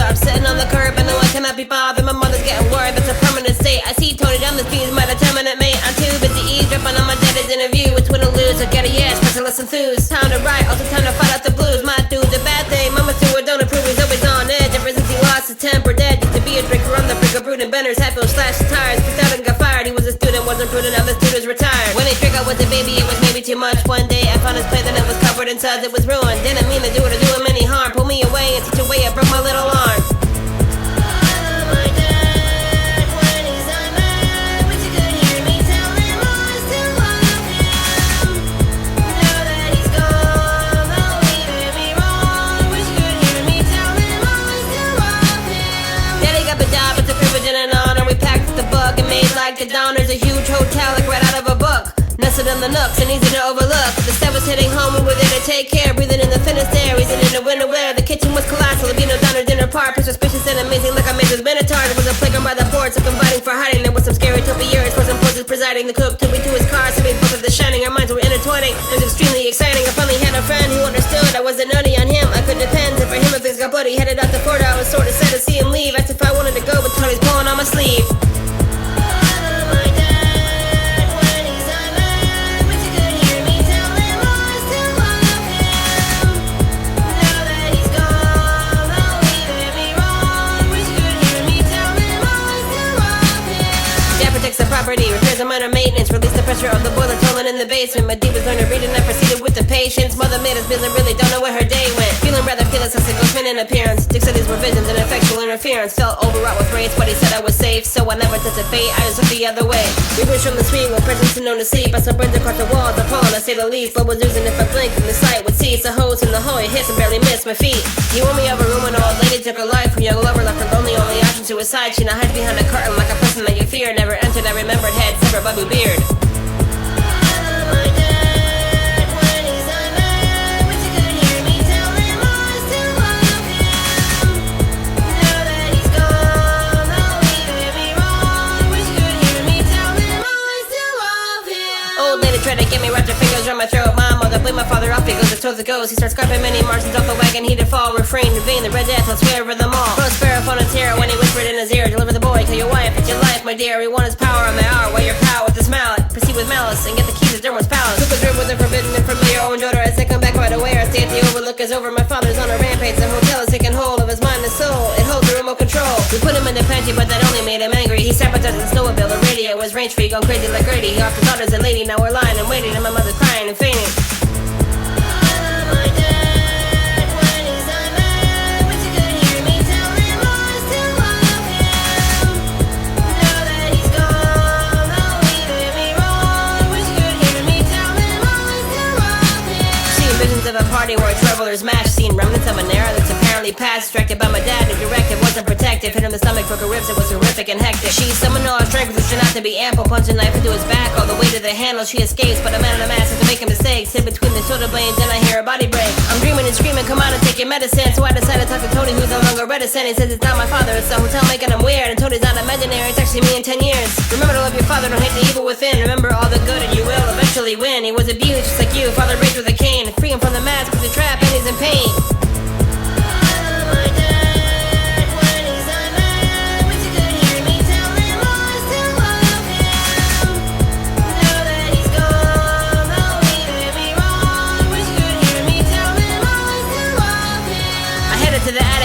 I'm sitting on the curb and no one cannot be bothered. My mother's getting worried, that's a permanent state. I see Tony down the street, he's my determinant mate. I'm too busy eavesdropping on my daddy's interview. Which one to lose, or get a yes, person less enthused. Time to write, also time to fight out the blues. My dude's a bad thing, mama Stewart don't approve. He's always on edge, ever since he lost his temper. Dead, used to be a drinker on the brink of brooding benders. Hatfield slashed his tires, picked out and got fired. He was a student, wasn't prudent, now the student's retired. When he drank out with the baby, it was maybe too much. One day I found his plate and it was covered in suds, it was ruined. Didn't mean to do it or do him any harm. Pulled me away in such a way I broke my little arm. The Donner's a huge hotel like right out of a book, nestled in the nooks and easy to overlook. The set was hitting home, we were there to take care, breathing in the thinnest air, easing in the winter wear. The kitchen was colossal, the Beano Donner dinner part, suspicious and amazing like I made this Minotaur. There was a playground by the porch, so fighting for hiding. There was some scary topi years for some poses presiding. The cook took me to his car, so we both of the shining. Our minds were intertwining, it was extremely exciting. I finally had a friend who understood I wasn't nutty on him. I couldn't depend, and for him if things got bloody. Headed out to Florida, I was sort of sad to see him leave. Asked if I wanted to go, but Tony's pulling on my sleeve. Repairs and minor maintenance, release the pressure of the boiler tumbling in the basement. My deep was learned to read and I proceeded with the patience. Mother made us busy, really don't know where her day went. Feeling rather fearless as a ghostman in appearance. Dick said these were visions and effectual interference. Felt overwrought with rage, but he said I was safe, so I never touched a fate, I just looked the other way. We wish from the suite with presence and known to sleep. I saw birds across the walls, appalling to say the least. But was losing if I blinked and the sight would cease. The hose in the hole, it hits and barely missed my feet. He warned me of a room when an old lady took her life. Her young lover left her lonely, only option suicide. She now hides behind a curtain like a person that you fear. Never entered, I remembered head, severed babu beard. Tried to get me, wrapped her fingers around my throat. My mother blamed my father off, he goes, it's towards the ghost. He starts scraping many Martians off the wagon, he did fall, refrain in vain, the red death, let's swear over them all. Close sparrow phone and terror when he whispered in his ear, deliver the boy, kill your wife, it's your life, my dear. We want his power on my hour, while your power with this mallet. Proceed with malice and get the keys to Dermo's palace. Took a drip with the forbidden and familiar own daughter. As I come back right away, I stay at the overlook is over. My father's on a rampage, the hotel is taking hold of his mind and soul. It holds the remote control. We put him in the pantry, but that only made him angry. He sabotaged the snowmobile, the radio was range free, gone crazy like Grady. He offered daughters and lady, now we're lying and waiting, and my mother's crying and fainting. Where travelers match, seen remnants of an era that's apparently past. Distracted by my dad, who directed wasn't protective. Hit him in the stomach, broke her ribs, it was horrific and hectic. She summoned all her strength, which turned out to be ample. Punch a knife into his back, all the way to the handle. She escapes, but a man in a mask has to make a mistake. Sit between the shoulder blades, then I hear her body break. I'm dreaming and screaming, come out and take your medicine. So I decided to talk to Tony, who's no longer reticent. He says it's not my father, it's the hotel making him weird. And Tony's not imaginary, it's actually me in 10 years. Remember to love your father, don't hate the evil within. Remember all the good and you will eventually win. He was abused just like you, father raised with a cane. Free him from the mask, with the trap, and he's in pain.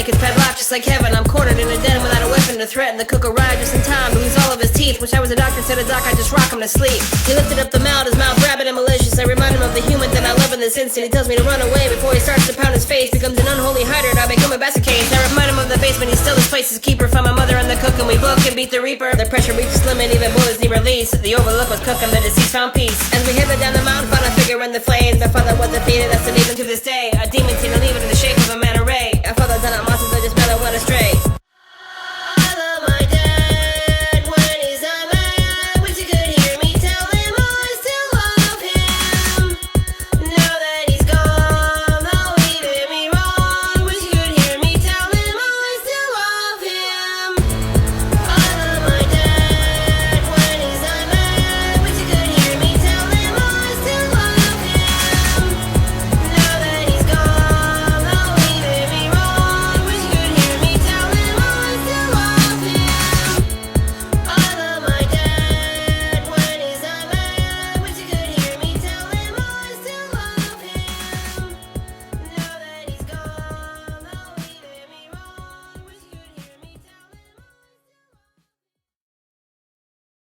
It's padlocked just like heaven. I'm cornered in a den without a weapon to threaten. The cook arrived just in time to lose all of his teeth. Wish I was a doctor, said a doc, I just rock him to sleep. He lifted up the mouth, his mouth rabid and malicious. I remind him of the human that I love in this instant. He tells me to run away before he starts to pound his face. Becomes an unholy hider, I become a basket case. I remind him of the basement, he's still his place's keeper. Find my mother and the cook and we both can beat the reaper. The pressure reaches limit, even bullets need release. The overlook was cooking, the deceased found peace. As we headed down the mountain, found a figure in the flames. My father was defeated, that's the reason to this day. A demon